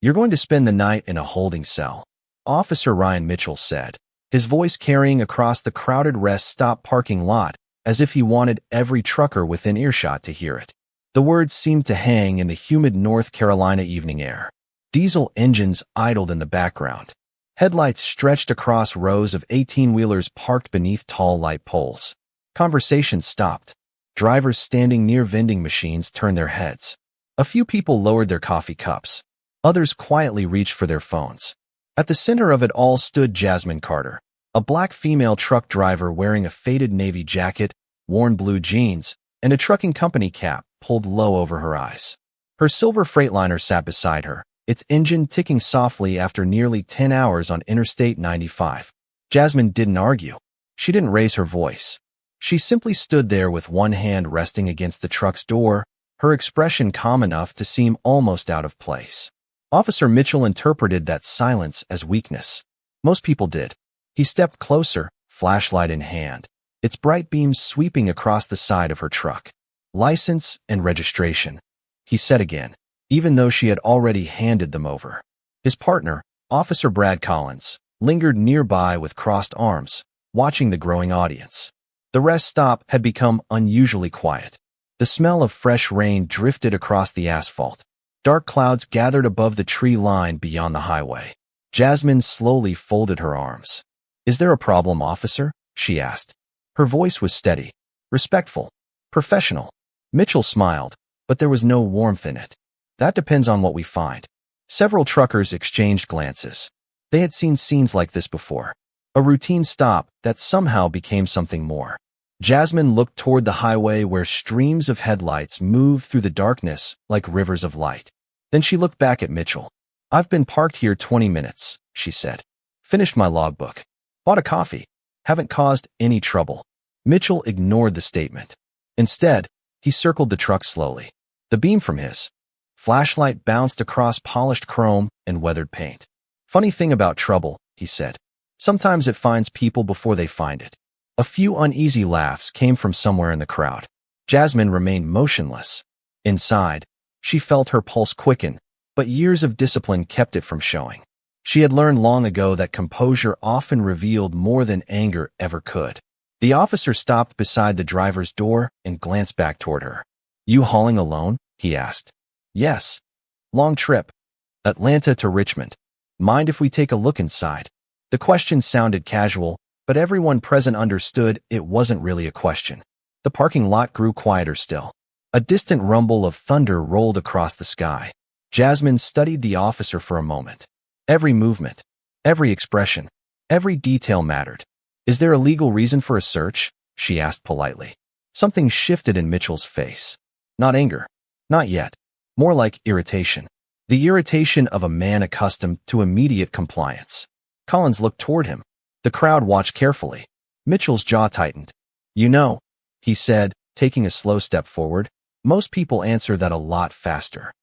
"You're going to spend the night in a holding cell," Officer Ryan Mitchell said, his voice carrying across the crowded rest stop parking lot as if he wanted every trucker within earshot to hear it. The words seemed to hang in the humid North Carolina evening air. Diesel engines idled in the background. Headlights stretched across rows of 18-wheelers parked beneath tall light poles. Conversations stopped. Drivers standing near vending machines turned their heads. A few people lowered their coffee cups. Others quietly reached for their phones. At the center of it all stood Jasmine Carter, a black female truck driver wearing a faded navy jacket, worn blue jeans, and a trucking company cap pulled low over her eyes. Her silver Freightliner sat beside her, its engine ticking softly after nearly 10 hours on Interstate 95. Jasmine didn't argue. She didn't raise her voice. She simply stood there with one hand resting against the truck's door, her expression calm enough to seem almost out of place. Officer Mitchell interpreted that silence as weakness. Most people did. He stepped closer, flashlight in hand, its bright beams sweeping across the side of her truck. "License and registration," he said again, even though she had already handed them over. His partner, Officer Brad Collins, lingered nearby with crossed arms, watching the growing audience. The rest stop had become unusually quiet. The smell of fresh rain drifted across the asphalt. Dark clouds gathered above the tree line beyond the highway. Jasmine slowly folded her arms. "Is there a problem, officer?" she asked. Her voice was steady, respectful, professional. Mitchell smiled, but there was no warmth in it. "That depends on what we find." Several truckers exchanged glances. They had seen scenes like this before. A routine stop that somehow became something more. Jasmine looked toward the highway where streams of headlights moved through the darkness like rivers of light. Then she looked back at Mitchell. "I've been parked here 20 minutes, she said. "Finished my logbook. Bought a coffee. Haven't caused any trouble." Mitchell ignored the statement. Instead, he circled the truck slowly. The beam from his flashlight bounced across polished chrome and weathered paint. "Funny thing about trouble," he said. "Sometimes it finds people before they find it." A few uneasy laughs came from somewhere in the crowd. Jasmine remained motionless. Inside, she felt her pulse quicken, but years of discipline kept it from showing. She had learned long ago that composure often revealed more than anger ever could. The officer stopped beside the driver's door and glanced back toward her. "You hauling alone?" he asked. "Yes. Long trip. Atlanta to Richmond. Mind if we take a look inside?" The question sounded casual, but everyone present understood it wasn't really a question. The parking lot grew quieter still. A distant rumble of thunder rolled across the sky. Jasmine studied the officer for a moment. Every movement, every expression, every detail mattered. "Is there a legal reason for a search?" she asked politely. Something shifted in Mitchell's face. Not anger. Not yet. More like irritation. The irritation of a man accustomed to immediate compliance. Collins looked toward him. The crowd watched carefully. Mitchell's jaw tightened. "You know," he said, taking a slow step forward, "most people answer that a lot faster."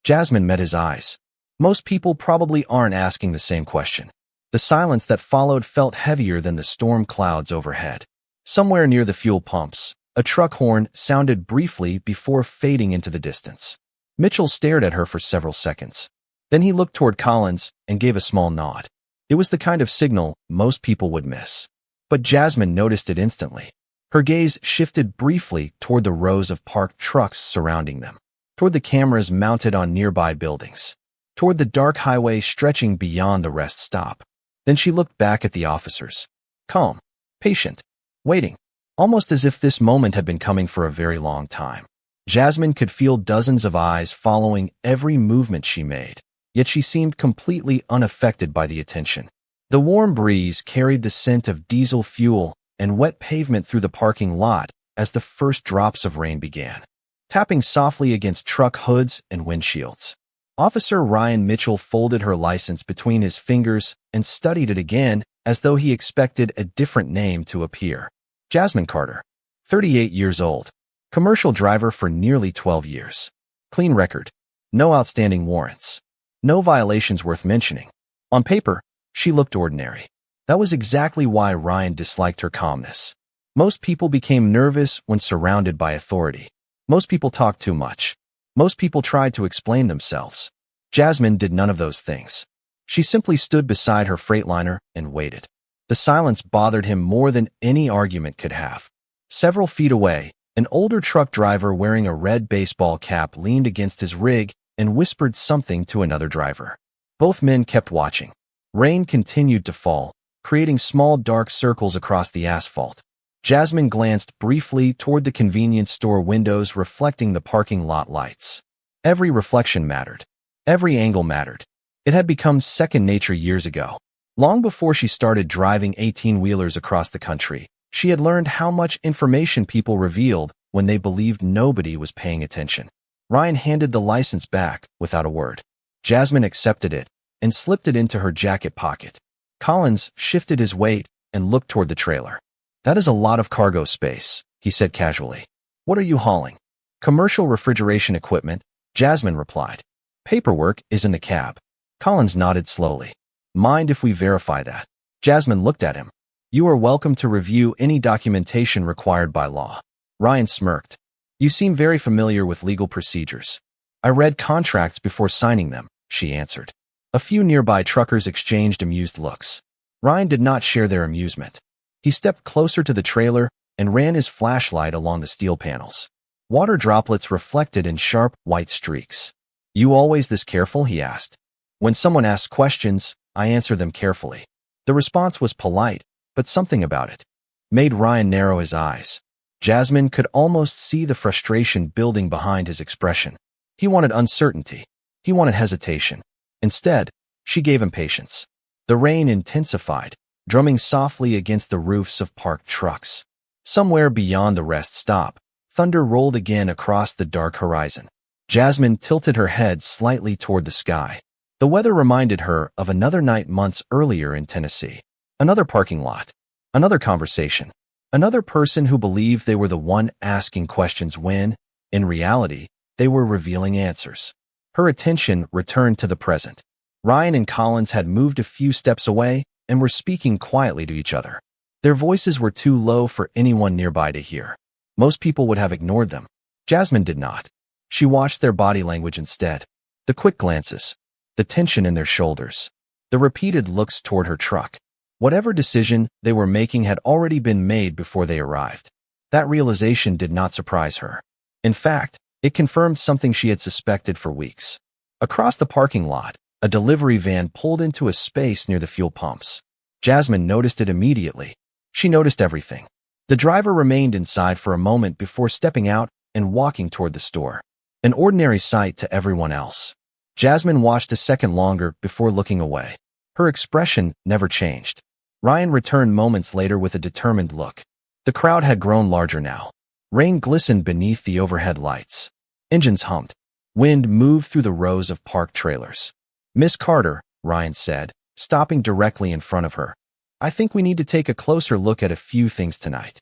Jasmine met his eyes. Most people probably aren't asking the same question. The silence that followed felt heavier than the storm clouds overhead. Somewhere near the fuel pumps, a truck horn sounded briefly before fading into the distance. Mitchell stared at her for several seconds. Then he looked toward Collins and gave a small nod. It was the kind of signal most people would miss. But Jasmine noticed it instantly. Her gaze shifted briefly toward the rows of parked trucks surrounding them, toward the cameras mounted on nearby buildings, toward the dark highway stretching beyond the rest stop. Then she looked back at the officers. Calm, patient, waiting, almost as if this moment had been coming for a very long time. Jasmine could feel dozens of eyes following every movement she made, yet she seemed completely unaffected by the attention. The warm breeze carried the scent of diesel fuel and wet pavement through the parking lot as the first drops of rain began, tapping softly against truck hoods and windshields. Officer Ryan Mitchell folded her license between his fingers and studied it again as though he expected a different name to appear. Jasmine Carter, 38 years old, commercial driver for nearly 12 years. Clean record, no outstanding warrants, no violations worth mentioning. On paper, she looked ordinary. That was exactly why Ryan disliked her calmness. Most people became nervous when surrounded by authority. Most people talked too much. Most people tried to explain themselves. Jasmine did none of those things. She simply stood beside her freightliner and waited. The silence bothered him more than any argument could have. Several feet away, an older truck driver wearing a red baseball cap leaned against his rig and whispered something to another driver. Both men kept watching. Rain continued to fall, creating small dark circles across the asphalt. Jasmine glanced briefly toward the convenience store windows reflecting the parking lot lights. Every reflection mattered. Every angle mattered. It had become second nature years ago. Long before she started driving 18-wheelers across the country, she had learned how much information people revealed when they believed nobody was paying attention. Ryan handed the license back without a word. Jasmine accepted it and slipped it into her jacket pocket. Collins shifted his weight and looked toward the trailer. "That is a lot of cargo space," he said casually. "What are you hauling?" "Commercial refrigeration equipment," Jasmine replied. "Paperwork is in the cab." Collins nodded slowly. "Mind if we verify that?" Jasmine looked at him. "You are welcome to review any documentation required by law." Ryan smirked. "You seem very familiar with legal procedures." "I read contracts before signing them," she answered. A few nearby truckers exchanged amused looks. Ryan did not share their amusement. He stepped closer to the trailer and ran his flashlight along the steel panels. Water droplets reflected in sharp, white streaks. "You always this careful?" he asked. "When someone asks questions, I answer them carefully." The response was polite, but something about it made Ryan narrow his eyes. Jasmine could almost see the frustration building behind his expression. He wanted uncertainty. He wanted hesitation. Instead, she gave him patience. The rain intensified, drumming softly against the roofs of parked trucks. Somewhere beyond the rest stop, thunder rolled again across the dark horizon. Jasmine tilted her head slightly toward the sky. The weather reminded her of another night months earlier in Tennessee. Another parking lot. Another conversation. Another person who believed they were the one asking questions when, in reality, they were revealing answers. Her attention returned to the present. Ryan and Collins had moved a few steps away and were speaking quietly to each other. Their voices were too low for anyone nearby to hear. Most people would have ignored them. Jasmine did not. She watched their body language instead. The quick glances. The tension in their shoulders. The repeated looks toward her truck. Whatever decision they were making had already been made before they arrived. That realization did not surprise her. In fact, it confirmed something she had suspected for weeks. Across the parking lot, a delivery van pulled into a space near the fuel pumps. Jasmine noticed it immediately. She noticed everything. The driver remained inside for a moment before stepping out and walking toward the store. An ordinary sight to everyone else. Jasmine watched a second longer before looking away. Her expression never changed. Ryan returned moments later with a determined look. The crowd had grown larger now. Rain glistened beneath the overhead lights. Engines hummed. Wind moved through the rows of parked trailers. "Miss Carter," Ryan said, stopping directly in front of her. "I think we need to take a closer look at a few things tonight."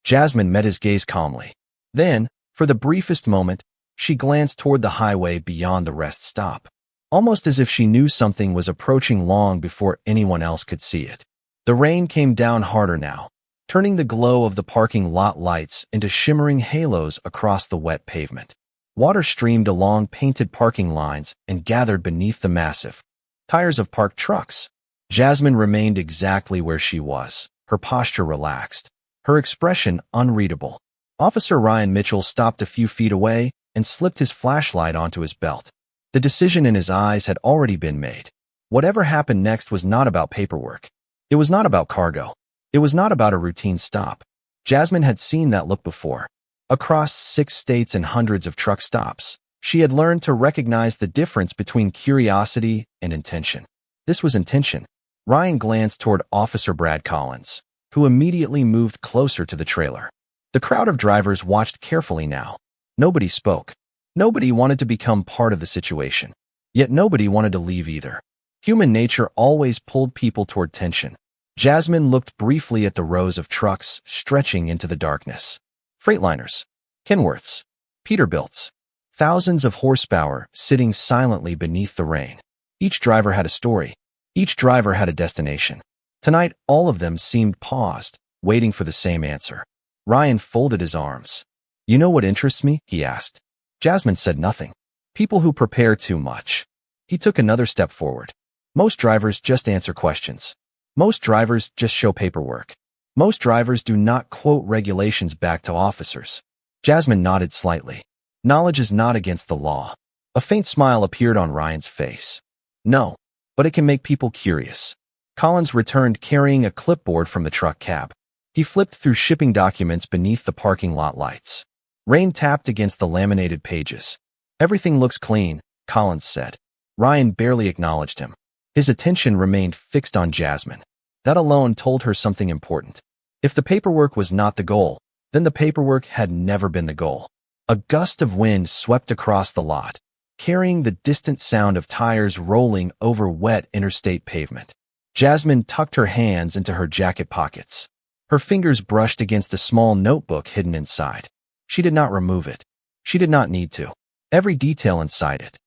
Jasmine met his gaze calmly. Then, for the briefest moment, she glanced toward the highway beyond the rest stop, almost as if she knew something was approaching long before anyone else could see it. The rain came down harder now, turning the glow of the parking lot lights into shimmering halos across the wet pavement. Water streamed along painted parking lines and gathered beneath the massive tires of parked trucks. Jasmine remained exactly where she was, her posture relaxed, her expression unreadable. Officer Ryan Mitchell stopped a few feet away and slipped his flashlight onto his belt. The decision in his eyes had already been made. Whatever happened next was not about paperwork. It was not about cargo. It was not about a routine stop. Jasmine had seen that look before. Across 6 states and hundreds of truck stops, she had learned to recognize the difference between curiosity and intention. This was intention. Ryan glanced toward Officer Brad Collins, who immediately moved closer to the trailer. The crowd of drivers watched carefully now. Nobody spoke. Nobody wanted to become part of the situation. Yet nobody wanted to leave either. Human nature always pulled people toward tension. Jasmine looked briefly at the rows of trucks stretching into the darkness. Freightliners, Kenworths, Peterbilts, thousands of horsepower sitting silently beneath the rain. Each driver had a story. Each driver had a destination. Tonight, all of them seemed paused, waiting for the same answer. Ryan folded his arms. "You know what interests me?" he asked. Jasmine said nothing. "People who prepare too much." He took another step forward. Most drivers just answer questions. Most drivers just show paperwork. Most drivers do not quote regulations back to officers. Jasmine nodded slightly. Knowledge is not against the law. A faint smile appeared on Ryan's face. No, but it can make people curious. Collins returned carrying a clipboard from the truck cab. He flipped through shipping documents beneath the parking lot lights. Rain tapped against the laminated pages. Everything looks clean, Collins said. Ryan barely acknowledged him. His attention remained fixed on Jasmine. That alone told her something important. If the paperwork was not the goal, then the paperwork had never been the goal. A gust of wind swept across the lot, carrying the distant sound of tires rolling over wet interstate pavement. Jasmine tucked her hands into her jacket pockets. Her fingers brushed against a small notebook hidden inside. She did not remove it. She did not need to. Every detail inside it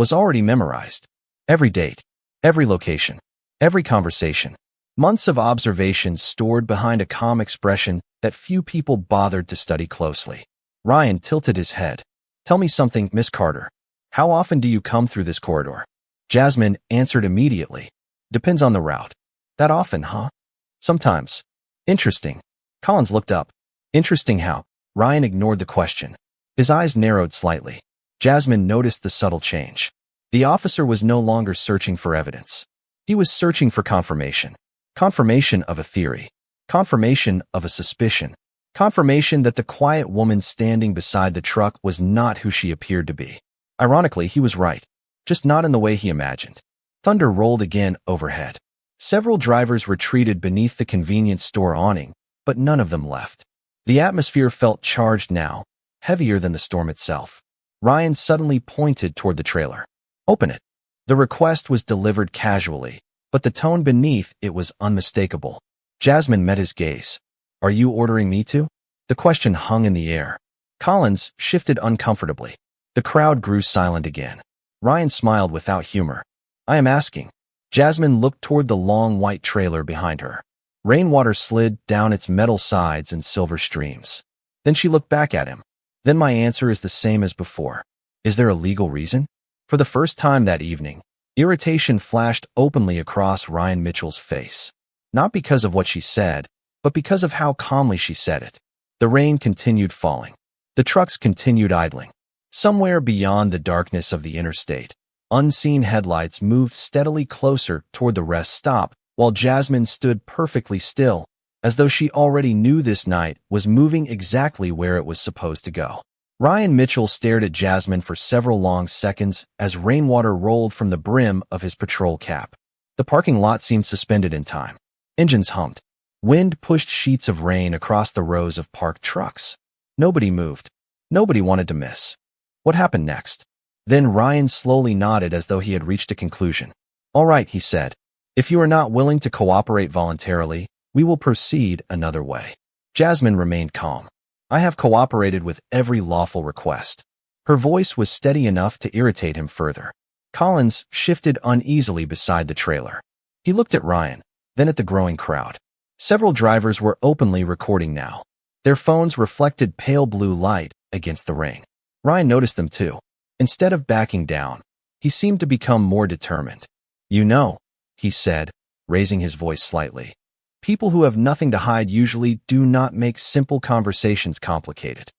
was already memorized. Every date, every location, every conversation. Months of observations stored behind a calm expression that few people bothered to study closely. Ryan tilted his head. Tell me something, Miss Carter. How often do you come through this corridor? Jasmine answered immediately. Depends on the route. That often, huh? Sometimes. Interesting. Collins looked up. Interesting how? Ryan ignored the question. His eyes narrowed slightly. Jasmine noticed the subtle change. The officer was no longer searching for evidence. He was searching for confirmation. Confirmation of a theory. Confirmation of a suspicion. Confirmation that the quiet woman standing beside the truck was not who she appeared to be. Ironically, he was right. Just not in the way he imagined. Thunder rolled again overhead. Several drivers retreated beneath the convenience store awning, but none of them left. The atmosphere felt charged now, heavier than the storm itself. Ryan suddenly pointed toward the trailer. Open it. The request was delivered casually, but the tone beneath it was unmistakable. Jasmine met his gaze. Are you ordering me to? The question hung in the air. Collins shifted uncomfortably. The crowd grew silent again. Ryan smiled without humor. I am asking. Jasmine looked toward the long white trailer behind her. Rainwater slid down its metal sides in silver streams. Then she looked back at him. Then my answer is the same as before. Is there a legal reason? For the first time that evening, irritation flashed openly across Ryan Mitchell's face. Not because of what she said, but because of how calmly she said it. The rain continued falling. The trucks continued idling. Somewhere beyond the darkness of the interstate, unseen headlights moved steadily closer toward the rest stop, while Jasmine stood perfectly still, as though she already knew this night was moving exactly where it was supposed to go. Ryan Mitchell stared at Jasmine for several long seconds as rainwater rolled from the brim of his patrol cap. The parking lot seemed suspended in time. Engines hummed. Wind pushed sheets of rain across the rows of parked trucks. Nobody moved. Nobody wanted to miss. What happened next? Then Ryan slowly nodded as though he had reached a conclusion. All right, he said. If you are not willing to cooperate voluntarily, we will proceed another way. Jasmine remained calm. I have cooperated with every lawful request. Her voice was steady enough to irritate him further. Collins shifted uneasily beside the trailer. He looked at Ryan, then at the growing crowd. Several drivers were openly recording now. Their phones reflected pale blue light against the rain. Ryan noticed them too. Instead of backing down, he seemed to become more determined. You know, he said, raising his voice slightly. People who have nothing to hide usually do not make simple conversations complicated.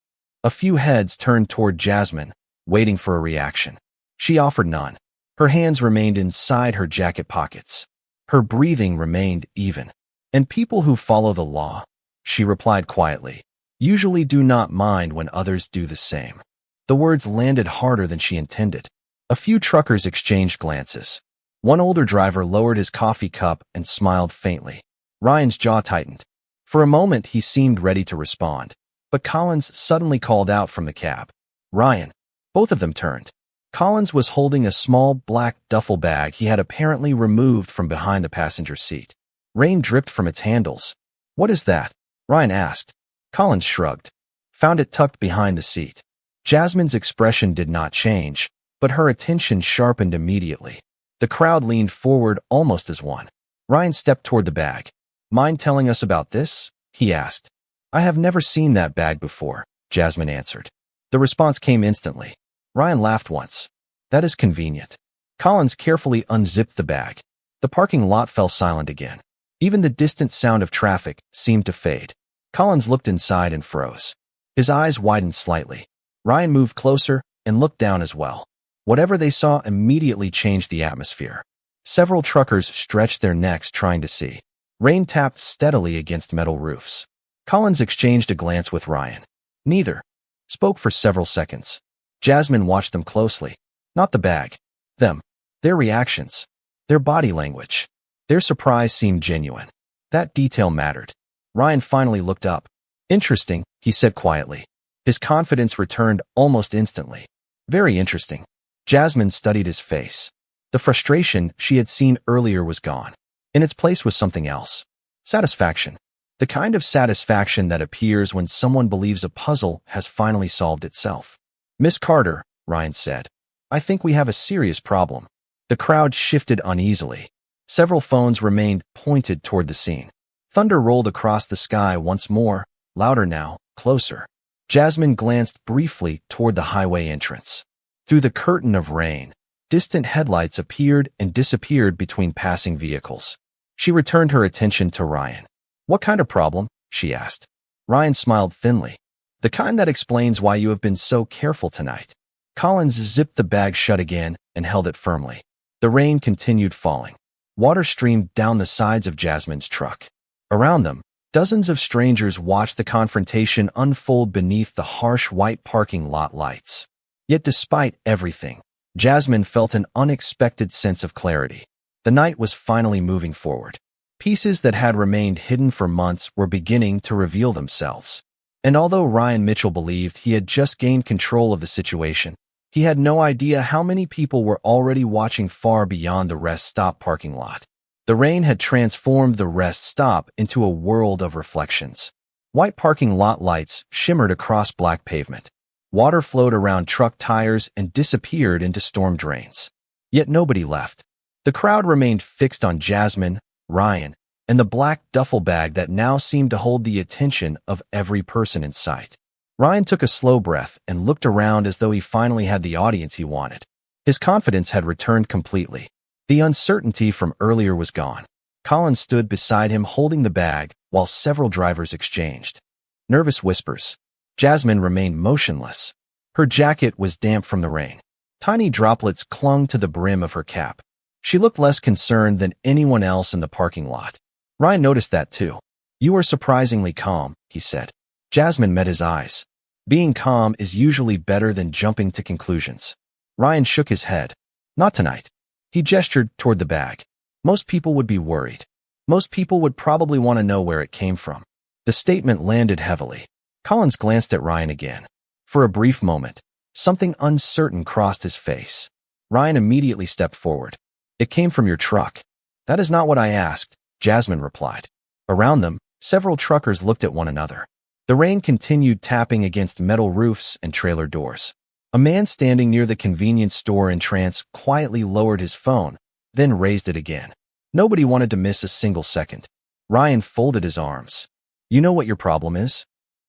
A few heads turned toward Jasmine, waiting for a reaction. She offered none. Her hands remained inside her jacket pockets. Her breathing remained even. And people who follow the law, she replied quietly, usually do not mind when others do the same. The words landed harder than she intended. A few truckers exchanged glances. One older driver lowered his coffee cup and smiled faintly. Ryan's jaw tightened. For a moment, he seemed ready to respond, but Collins suddenly called out from the cab. Ryan. Both of them turned. Collins was holding a small black duffel bag he had apparently removed from behind the passenger seat. Rain dripped from its handles. What is that? Ryan asked. Collins shrugged. Found it tucked behind the seat. Jasmine's expression did not change, but her attention sharpened immediately. The crowd leaned forward almost as one. Ryan stepped toward the bag. Mind telling us about this? He asked. I have never seen that bag before, Jasmine answered. The response came instantly. Ryan laughed once. That is convenient. Collins carefully unzipped the bag. The parking lot fell silent again. Even the distant sound of traffic seemed to fade. Collins looked inside and froze. His eyes widened slightly. Ryan moved closer and looked down as well. Whatever they saw immediately changed the atmosphere. Several truckers stretched their necks trying to see. Rain tapped steadily against metal roofs. Collins exchanged a glance with Ryan. Neither spoke for several seconds. Jasmine watched them closely. Not the bag. Them. Their reactions. Their body language. Their surprise seemed genuine. That detail mattered. Ryan finally looked up. Interesting, he said quietly. His confidence returned almost instantly. Very interesting. Jasmine studied his face. The frustration she had seen earlier was gone. In its place was something else. Satisfaction. The kind of satisfaction that appears when someone believes a puzzle has finally solved itself. Miss Carter, Ryan said, I think we have a serious problem. The crowd shifted uneasily. Several phones remained pointed toward the scene. Thunder rolled across the sky once more, louder now, closer. Jasmine glanced briefly toward the highway entrance. Through the curtain of rain, distant headlights appeared and disappeared between passing vehicles. She returned her attention to Ryan. What kind of problem? She asked. Ryan smiled thinly. The kind that explains why you have been so careful tonight. Collins zipped the bag shut again and held it firmly. The rain continued falling. Water streamed down the sides of Jasmine's truck. Around them, dozens of strangers watched the confrontation unfold beneath the harsh white parking lot lights. Yet despite everything, Jasmine felt an unexpected sense of clarity. The night was finally moving forward. Pieces that had remained hidden for months were beginning to reveal themselves. And although Ryan Mitchell believed he had just gained control of the situation, he had no idea how many people were already watching far beyond the rest stop parking lot. The rain had transformed the rest stop into a world of reflections. White parking lot lights shimmered across black pavement. Water flowed around truck tires and disappeared into storm drains. Yet nobody left. The crowd remained fixed on Jasmine, Ryan, and the black duffel bag that now seemed to hold the attention of every person in sight. Ryan took a slow breath and looked around as though he finally had the audience he wanted. His confidence had returned completely. The uncertainty from earlier was gone. Collins stood beside him holding the bag while several drivers exchanged nervous whispers. Jasmine remained motionless. Her jacket was damp from the rain. Tiny droplets clung to the brim of her cap. She looked less concerned than anyone else in the parking lot. Ryan noticed that too. You are surprisingly calm, he said. Jasmine met his eyes. Being calm is usually better than jumping to conclusions. Ryan shook his head. Not tonight. He gestured toward the bag. Most people would be worried. Most people would probably want to know where it came from. The statement landed heavily. Collins glanced at Ryan again. For a brief moment, something uncertain crossed his face. Ryan immediately stepped forward. It came from your truck. That is not what I asked, Jasmine replied. Around them, several truckers looked at one another. The rain continued tapping against metal roofs and trailer doors. A man standing near the convenience store in trance quietly lowered his phone, then raised it again. Nobody wanted to miss a single second. Ryan folded his arms. You know what your problem is?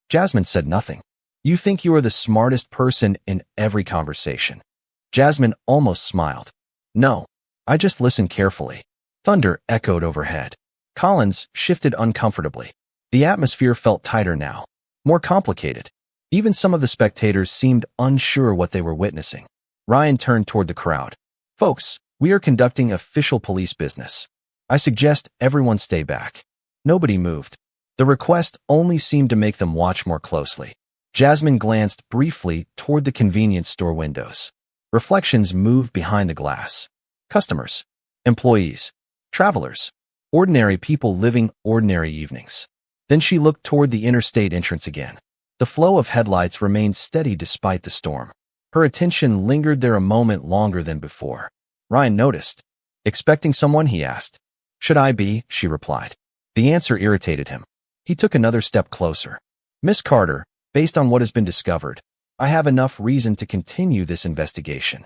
Jasmine said nothing. You think you are the smartest person in every conversation. Jasmine almost smiled. No, I just listened carefully. Thunder echoed overhead. Collins shifted uncomfortably. The atmosphere felt tighter now, more complicated. Even some of the spectators seemed unsure what they were witnessing. Ryan turned toward the crowd. Folks, we are conducting official police business. I suggest everyone stay back. Nobody moved. The request only seemed to make them watch more closely. Jasmine glanced briefly toward the convenience store windows. Reflections moved behind the glass. Customers, employees, travelers, ordinary people living ordinary evenings. Then she looked toward the interstate entrance again. The flow of headlights remained steady despite the storm. Her attention lingered there a moment longer than before. Ryan noticed. Expecting someone, he asked. Should I be? She replied. The answer irritated him. He took another step closer. Miss Carter, based on what has been discovered, I have enough reason to continue this investigation.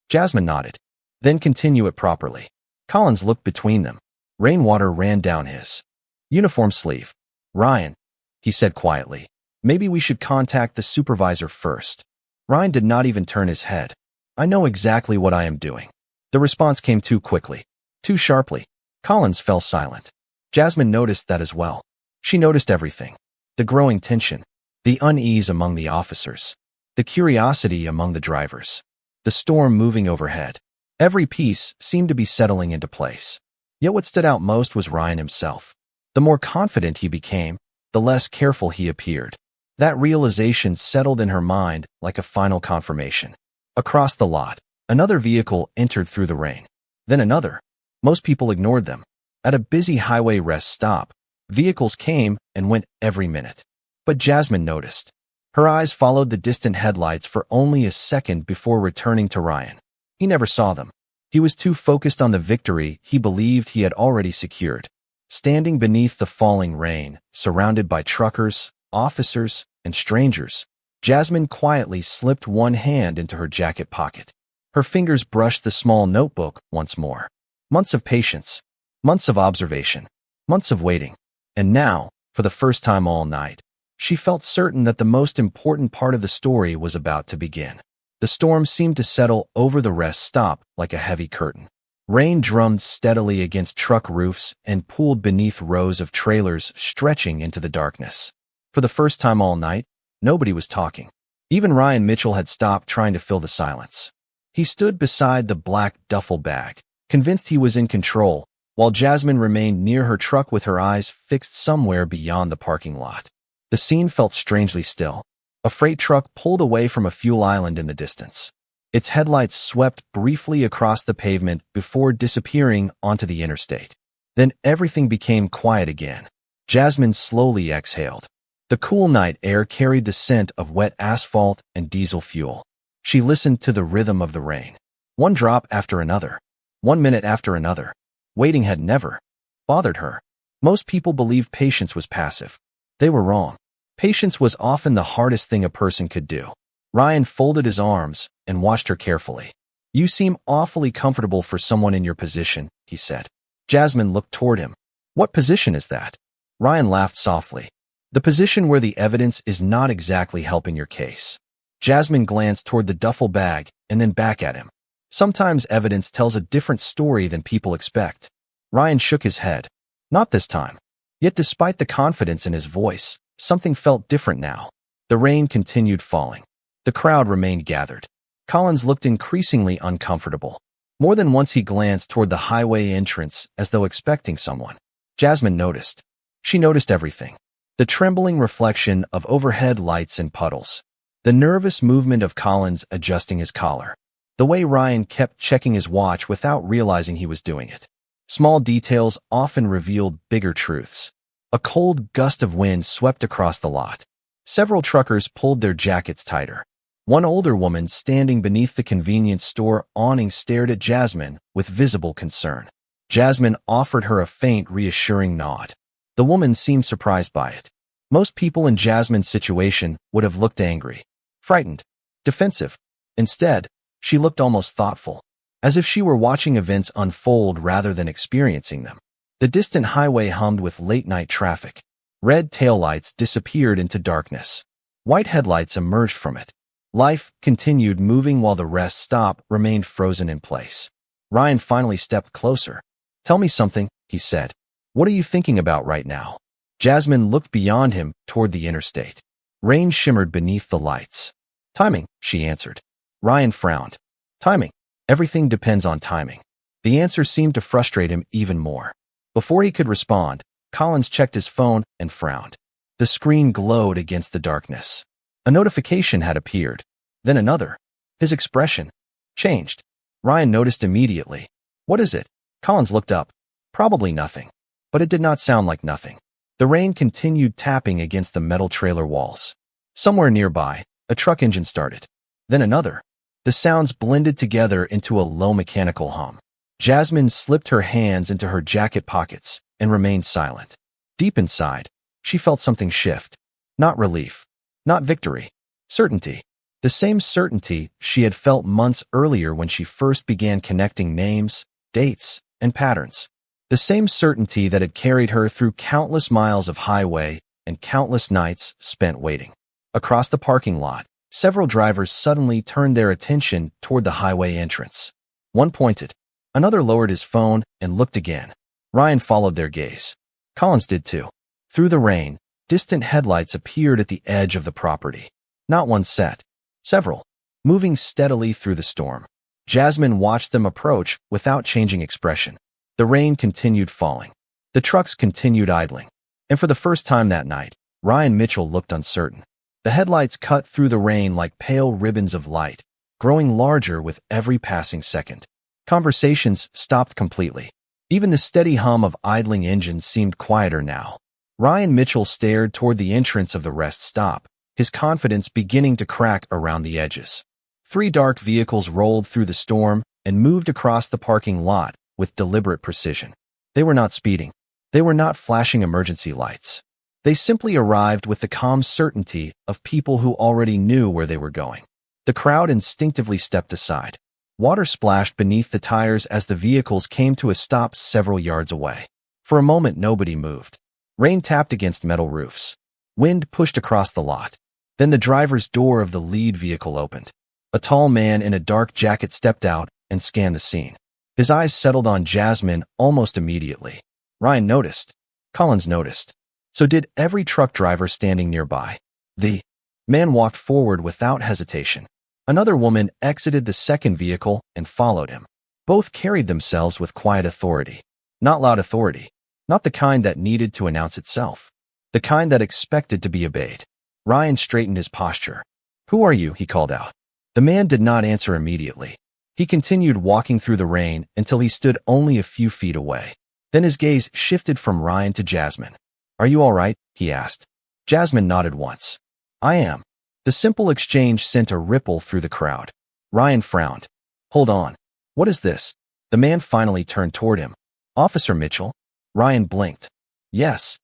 Jasmine nodded. Then continue it properly. Collins looked between them. Rainwater ran down his uniform sleeve. Ryan, he said quietly, maybe we should contact the supervisor first. Ryan did not even turn his head. I know exactly what I am doing. The response came too quickly, too sharply. Collins fell silent. Jasmine noticed that as well. She noticed everything. The growing tension, the unease among the officers, the curiosity among the drivers, the storm moving overhead. Every piece seemed to be settling into place. Yet what stood out most was Ryan himself. The more confident he became, the less careful he appeared. That realization settled in her mind like a final confirmation. Across the lot, another vehicle entered through the rain. Then another. Most people ignored them. At a busy highway rest stop, vehicles came and went every minute. But Jasmine noticed. Her eyes followed the distant headlights for only a second before returning to Ryan. He never saw them. He was too focused on the victory he believed he had already secured. Standing beneath the falling rain, surrounded by truckers, officers, and strangers, Jasmine quietly slipped one hand into her jacket pocket. Her fingers brushed the small notebook once more. Months of patience, months of observation, months of waiting. And now, for the first time all night, she felt certain that the most important part of the story was about to begin. The storm seemed to settle over the rest stop like a heavy curtain. Rain drummed steadily against truck roofs and pooled beneath rows of trailers stretching into the darkness. For the first time all night, nobody was talking. Even Ryan Mitchell had stopped trying to fill the silence. He stood beside the black duffel bag, convinced he was in control, while Jasmine remained near her truck with her eyes fixed somewhere beyond the parking lot. The scene felt strangely still. A freight truck pulled away from a fuel island in the distance. Its headlights swept briefly across the pavement before disappearing onto the interstate. Then everything became quiet again. Jasmine slowly exhaled. The cool night air carried the scent of wet asphalt and diesel fuel. She listened to the rhythm of the rain. One drop after another. 1 minute after another. Waiting had never bothered her. Most people believed patience was passive. They were wrong. Patience was often the hardest thing a person could do. Ryan folded his arms and watched her carefully. "You seem awfully comfortable for someone in your position," he said. Jasmine looked toward him. "What position is that?" Ryan laughed softly. "The position where the evidence is not exactly helping your case." Jasmine glanced toward the duffel bag and then back at him. "Sometimes evidence tells a different story than people expect." Ryan shook his head. "Not this time." Yet despite the confidence in his voice, something felt different now. The rain continued falling. The crowd remained gathered. Collins looked increasingly uncomfortable. More than once he glanced toward the highway entrance as though expecting someone. Jasmine noticed. She noticed everything. The trembling reflection of overhead lights and puddles. The nervous movement of Collins adjusting his collar. The way Ryan kept checking his watch without realizing he was doing it. Small details often revealed bigger truths. A cold gust of wind swept across the lot. Several truckers pulled their jackets tighter. One older woman standing beneath the convenience store awning stared at Jasmine with visible concern. Jasmine offered her a faint, reassuring nod. The woman seemed surprised by it. Most people in Jasmine's situation would have looked angry, frightened, defensive. Instead, she looked almost thoughtful, as if she were watching events unfold rather than experiencing them. The distant highway hummed with late-night traffic. Red taillights disappeared into darkness. White headlights emerged from it. Life continued moving while the rest stop remained frozen in place. Ryan finally stepped closer. "Tell me something," he said. "What are you thinking about right now?" Jasmine looked beyond him toward the interstate. Rain shimmered beneath the lights. "Timing," she answered. Ryan frowned. "Timing. Everything depends on timing." The answer seemed to frustrate him even more. Before he could respond, Collins checked his phone and frowned. The screen glowed against the darkness. A notification had appeared. Then another. His expression changed. Ryan noticed immediately. "What is it?" Collins looked up. "Probably nothing." But it did not sound like nothing. The rain continued tapping against the metal trailer walls. Somewhere nearby, a truck engine started. Then another. The sounds blended together into a low mechanical hum. Jasmine slipped her hands into her jacket pockets and remained silent. Deep inside, she felt something shift. Not relief. Not victory. Certainty. The same certainty she had felt months earlier when she first began connecting names, dates, and patterns. The same certainty that had carried her through countless miles of highway and countless nights spent waiting. Across the parking lot, several drivers suddenly turned their attention toward the highway entrance. One pointed. Another lowered his phone and looked again. Ryan followed their gaze. Collins did too. Through the rain, distant headlights appeared at the edge of the property. Not one set. Several. Moving steadily through the storm. Jasmine watched them approach without changing expression. The rain continued falling. The trucks continued idling. And for the first time that night, Ryan Mitchell looked uncertain. The headlights cut through the rain like pale ribbons of light, growing larger with every passing second. Conversations stopped completely. Even the steady hum of idling engines seemed quieter now. Ryan Mitchell stared toward the entrance of the rest stop, his confidence beginning to crack around the edges. 3 dark vehicles rolled through the storm and moved across the parking lot with deliberate precision. They were not speeding. They were not flashing emergency lights. They simply arrived with the calm certainty of people who already knew where they were going. The crowd instinctively stepped aside. Water splashed beneath the tires as the vehicles came to a stop several yards away. For a moment, nobody moved. Rain tapped against metal roofs. Wind pushed across the lot. Then the driver's door of the lead vehicle opened. A tall man in a dark jacket stepped out and scanned the scene. His eyes settled on Jasmine almost immediately. Ryan noticed. Collins noticed. So did every truck driver standing nearby. The man walked forward without hesitation. Another woman exited the second vehicle and followed him. Both carried themselves with quiet authority. Not loud authority. Not the kind that needed to announce itself. The kind that expected to be obeyed. Ryan straightened his posture. "Who are you?" he called out. The man did not answer immediately. He continued walking through the rain until he stood only a few feet away. Then his gaze shifted from Ryan to Jasmine. "Are you all right?" he asked. Jasmine nodded once. "I am." The simple exchange sent a ripple through the crowd. Ryan frowned. "Hold on. What is this?" The man finally turned toward him. "Officer Mitchell?" Ryan blinked. "Yes."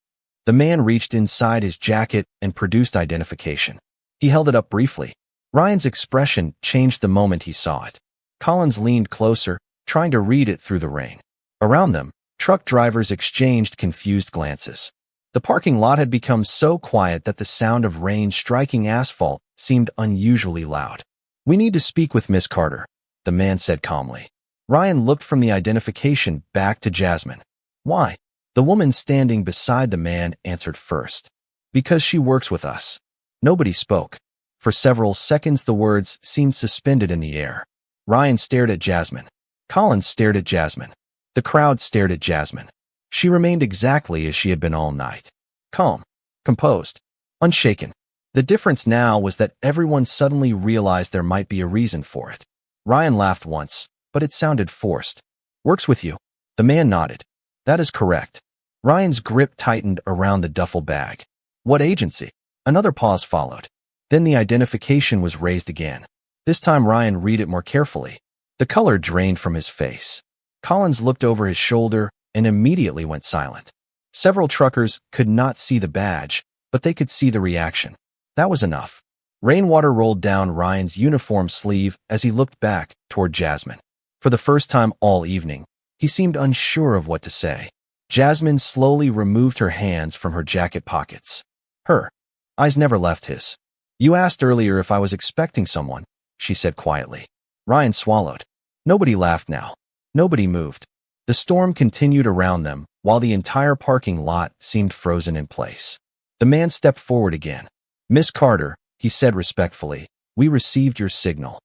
The man reached inside his jacket and produced identification. He held it up briefly. Ryan's expression changed the moment he saw it. Collins leaned closer, trying to read it through the rain. Around them, truck drivers exchanged confused glances. The parking lot had become so quiet that the sound of rain striking asphalt seemed unusually loud. "We need to speak with Miss Carter," the man said calmly. Ryan looked from the identification back to Jasmine. "Why?" The woman standing beside the man answered first. "Because she works with us." Nobody spoke. For several seconds the words seemed suspended in the air. Ryan stared at Jasmine. Collins stared at Jasmine. The crowd stared at Jasmine. She remained exactly as she had been all night. Calm. Composed. Unshaken. The difference now was that everyone suddenly realized there might be a reason for it. Ryan laughed once, but it sounded forced. "Works with you." The man nodded. "That is correct." Ryan's grip tightened around the duffel bag. "What agency?" Another pause followed. Then the identification was raised again. This time Ryan read it more carefully. The color drained from his face. Collins looked over his shoulder and immediately went silent. Several truckers could not see the badge, but they could see the reaction. That was enough. Rainwater rolled down Ryan's uniform sleeve as he looked back toward Jasmine. For the first time all evening, he seemed unsure of what to say. Jasmine slowly removed her hands from her jacket pockets. Her eyes never left his. "You asked earlier if I was expecting someone," she said quietly. Ryan swallowed. Nobody laughed now. Nobody moved. The storm continued around them, while the entire parking lot seemed frozen in place. The man stepped forward again. "Miss Carter," he said respectfully, "we received your signal."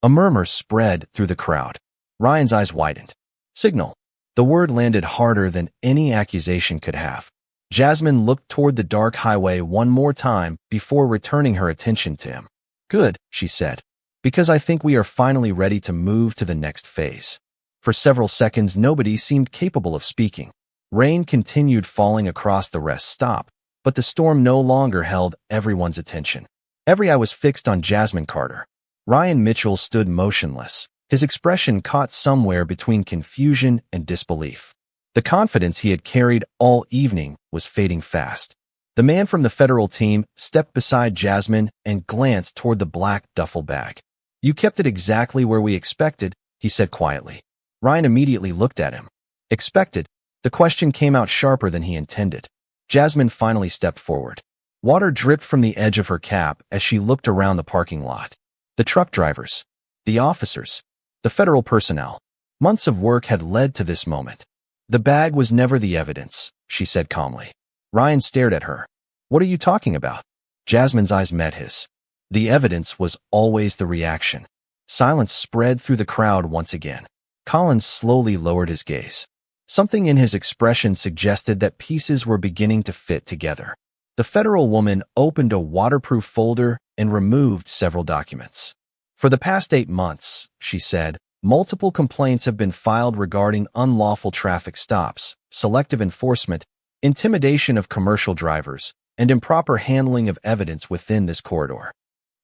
A murmur spread through the crowd. Ryan's eyes widened. Signal. The word landed harder than any accusation could have. Jasmine looked toward the dark highway one more time before returning her attention to him. "Good," she said, "because I think we are finally ready to move to the next phase." For several seconds, nobody seemed capable of speaking. Rain continued falling across the rest stop, but the storm no longer held everyone's attention. Every eye was fixed on Jasmine Carter. Ryan Mitchell stood motionless, his expression caught somewhere between confusion and disbelief. The confidence he had carried all evening was fading fast. The man from the federal team stepped beside Jasmine and glanced toward the black duffel bag. "You kept it exactly where we expected," he said quietly. Ryan immediately looked at him. "Expected?" The question came out sharper than he intended. Jasmine finally stepped forward. Water dripped from the edge of her cap as she looked around the parking lot. The truck drivers, the officers, the federal personnel. Months of work had led to this moment. The bag was never the evidence, she said calmly. Ryan stared at her. What are you talking about? Jasmine's eyes met his. The evidence was always the reaction. Silence spread through the crowd once again. Collins slowly lowered his gaze. Something in his expression suggested that pieces were beginning to fit together. The federal woman opened a waterproof folder and removed several documents. For the past 8 months, she said, multiple complaints have been filed regarding unlawful traffic stops, selective enforcement, intimidation of commercial drivers, and improper handling of evidence within this corridor.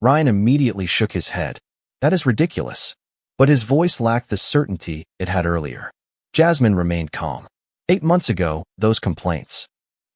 Ryan immediately shook his head. That is ridiculous. But his voice lacked the certainty it had earlier. Jasmine remained calm. 8 months ago, those complaints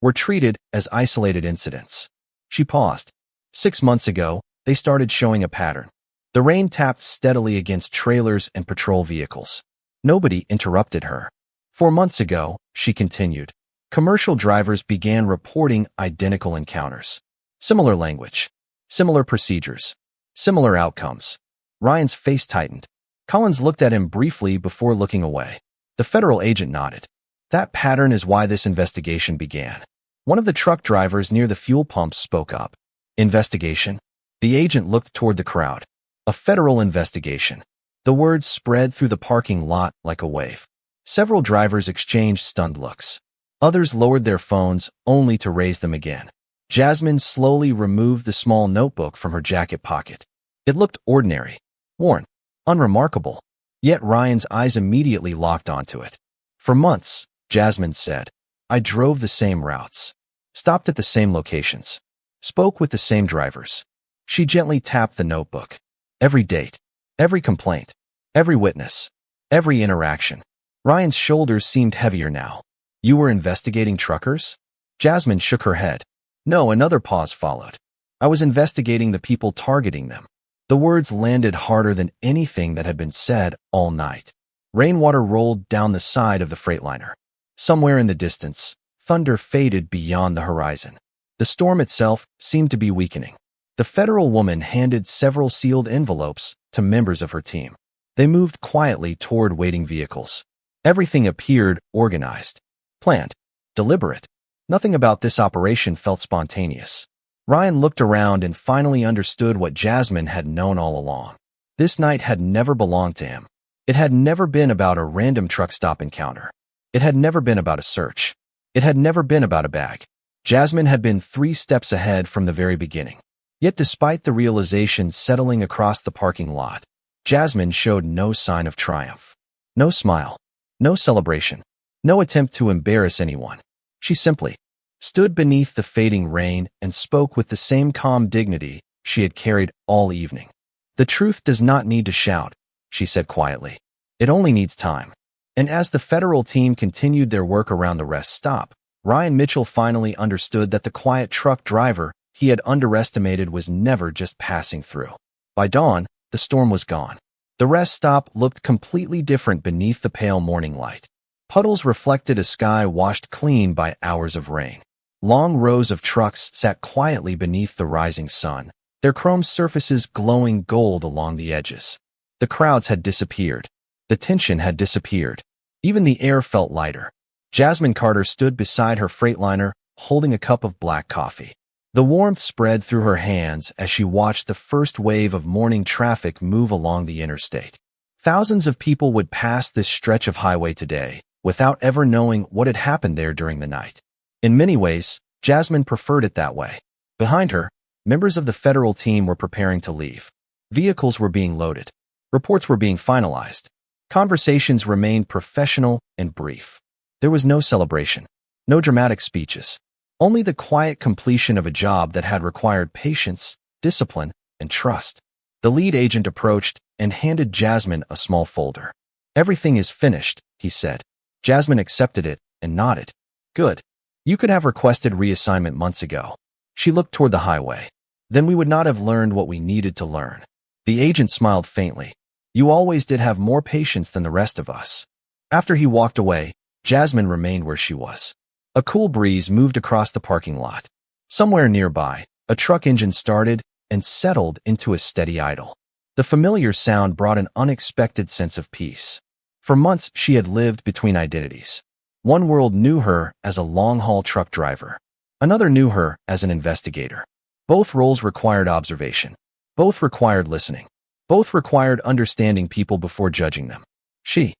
were treated as isolated incidents. She paused. 6 months ago, they started showing a pattern. The rain tapped steadily against trailers and patrol vehicles. Nobody interrupted her. 4 months ago, she continued, commercial drivers began reporting identical encounters. Similar language, similar procedures, similar outcomes. Ryan's face tightened. Collins looked at him briefly before looking away. The federal agent nodded. That pattern is why this investigation began. One of the truck drivers near the fuel pumps spoke up. Investigation? The agent looked toward the crowd. A federal investigation. The words spread through the parking lot like a wave. Several drivers exchanged stunned looks. Others lowered their phones only to raise them again. Jasmine slowly removed the small notebook from her jacket pocket. It looked ordinary, worn, unremarkable. Yet Ryan's eyes immediately locked onto it. For months, Jasmine said, I drove the same routes, stopped at the same locations, spoke with the same drivers. She gently tapped the notebook. Every date, every complaint, every witness, every interaction. Ryan's shoulders seemed heavier now. You were investigating truckers? Jasmine shook her head. No, another pause followed. I was investigating the people targeting them. The words landed harder than anything that had been said all night. Rainwater rolled down the side of the Freightliner. Somewhere in the distance, thunder faded beyond the horizon. The storm itself seemed to be weakening. The federal woman handed several sealed envelopes to members of her team. They moved quietly toward waiting vehicles. Everything appeared organized, planned, deliberate. Nothing about this operation felt spontaneous. Ryan looked around and finally understood what Jasmine had known all along. This night had never belonged to him. It had never been about a random truck stop encounter. It had never been about a search. It had never been about a bag. Jasmine had been 3 steps ahead from the very beginning. Yet despite the realization settling across the parking lot, Jasmine showed no sign of triumph. No smile. No celebration. No attempt to embarrass anyone. She simply stood beneath the fading rain and spoke with the same calm dignity she had carried all evening. The truth does not need to shout, she said quietly. It only needs time. And as the federal team continued their work around the rest stop, Ryan Mitchell finally understood that the quiet truck driver he had underestimated was never just passing through. By dawn, the storm was gone. The rest stop looked completely different beneath the pale morning light. Puddles reflected a sky washed clean by hours of rain. Long rows of trucks sat quietly beneath the rising sun, their chrome surfaces glowing gold along the edges. The crowds had disappeared. The tension had disappeared. Even the air felt lighter. Jasmine Carter stood beside her Freightliner, holding a cup of black coffee. The warmth spread through her hands as she watched the first wave of morning traffic move along the interstate. Thousands of people would pass this stretch of highway today, without ever knowing what had happened there during the night. In many ways, Jasmine preferred it that way. Behind her, members of the federal team were preparing to leave. Vehicles were being loaded. Reports were being finalized. Conversations remained professional and brief. There was no celebration, no dramatic speeches, only the quiet completion of a job that had required patience, discipline, and trust. The lead agent approached and handed Jasmine a small folder. Everything is finished, he said. Jasmine accepted it and nodded. Good. You could have requested reassignment months ago. She looked toward the highway. Then we would not have learned what we needed to learn. The agent smiled faintly. You always did have more patience than the rest of us. After he walked away, Jasmine remained where she was. A cool breeze moved across the parking lot. Somewhere nearby, a truck engine started and settled into a steady idle. The familiar sound brought an unexpected sense of peace. For months, she had lived between identities. One world knew her as a long-haul truck driver. Another knew her as an investigator. Both roles required observation. Both required listening. Both required understanding people before judging them. She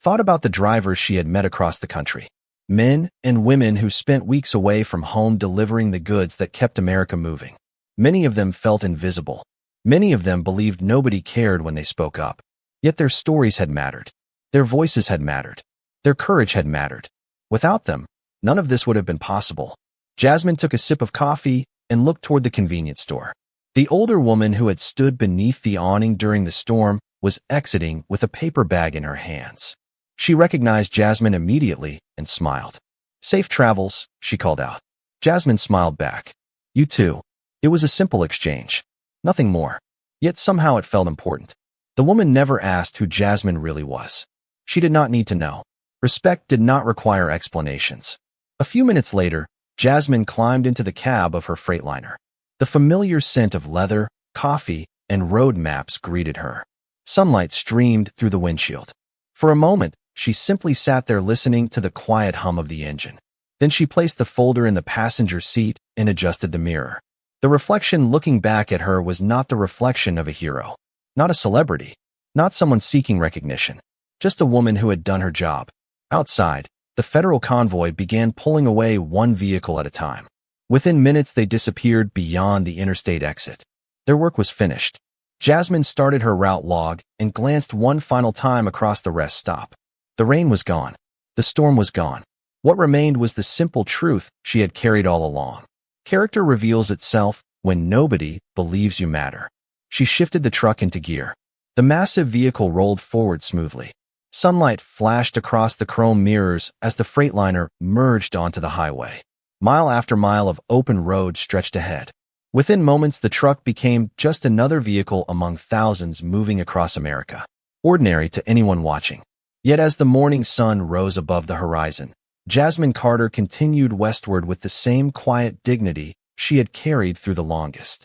thought about the drivers she had met across the country. Men and women who spent weeks away from home delivering the goods that kept America moving. Many of them felt invisible. Many of them believed nobody cared when they spoke up. Yet their stories had mattered. Their voices had mattered. Their courage had mattered. Without them, none of this would have been possible. Jasmine took a sip of coffee and looked toward the convenience store. The older woman who had stood beneath the awning during the storm was exiting with a paper bag in her hands. She recognized Jasmine immediately and smiled. "Safe travels," she called out. Jasmine smiled back. "You too." It was a simple exchange. Nothing more. Yet somehow it felt important. The woman never asked who Jasmine really was. She did not need to know. Respect did not require explanations. A few minutes later, Jasmine climbed into the cab of her Freightliner. The familiar scent of leather, coffee, and road maps greeted her. Sunlight streamed through the windshield. For a moment, she simply sat there listening to the quiet hum of the engine. Then she placed the folder in the passenger seat and adjusted the mirror. The reflection looking back at her was not the reflection of a hero, not a celebrity, not someone seeking recognition, just a woman who had done her job. Outside, the federal convoy began pulling away one vehicle at a time. Within minutes, they disappeared beyond the interstate exit. Their work was finished. Jasmine started her route log and glanced one final time across the rest stop. The rain was gone. The storm was gone. What remained was the simple truth she had carried all along. Character reveals itself when nobody believes you matter. She shifted the truck into gear. The massive vehicle rolled forward smoothly. Sunlight flashed across the chrome mirrors as the Freightliner merged onto the highway. Mile after mile of open road stretched ahead. Within moments, the truck became just another vehicle among thousands moving across America, ordinary to anyone watching. Yet as the morning sun rose above the horizon, Jasmine Carter continued westward with the same quiet dignity she had carried through the longest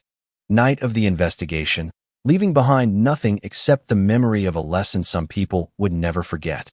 night of the investigation, leaving behind nothing except the memory of a lesson some people would never forget.